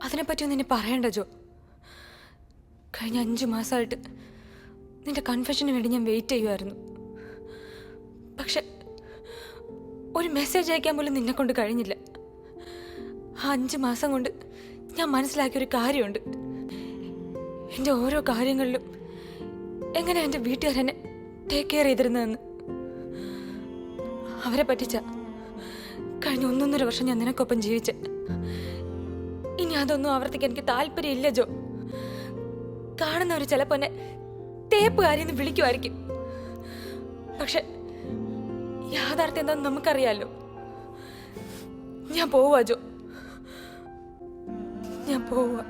അതിനെപ്പറ്റിയൊന്നും നിന്നെ പറയണ്ട ജോ. കഴിഞ്ഞ 5 മാസമായിട്ട് നിന്റെ കൺഫെഷന് വേണ്ടി ഞാൻ വെയിറ്റ് ചെയ്യുമായിരുന്നു. പക്ഷെ ഒരു മെസ്സേജ് അയക്കാൻ പോലും നിന്നെ കൊണ്ട് കഴിഞ്ഞില്ല. ആ 5 മാസം കൊണ്ട് ഞാൻ മനസ്സിലാക്കിയൊരു കാര്യമുണ്ട്. എൻ്റെ ഓരോ കാര്യങ്ങളിലും എങ്ങനെ എൻ്റെ വീട്ടുകാരെന്നെ ടേക്ക് കെയർ ചെയ്തിരുന്നതെന്ന്. അവരെ പറ്റിച്ച കഴിഞ്ഞ 1.5 വർഷം ഞാൻ നിനക്കൊപ്പം ജീവിച്ച. ഇനി അതൊന്നും ആവർത്തിക്കാൻ എനിക്ക് താല്പര്യമില്ല ജോ. കാണുന്നവർ ചിലപ്പോൾ എന്നെ തേപ്പുകാരിന്ന് വിളിക്കുമായിരിക്കും. പക്ഷെ യാഥാർത്ഥ്യം എന്താണെന്ന് നമുക്കറിയാലോ. ഞാൻ പോവാ ജോ, ഞാൻ പോവാ.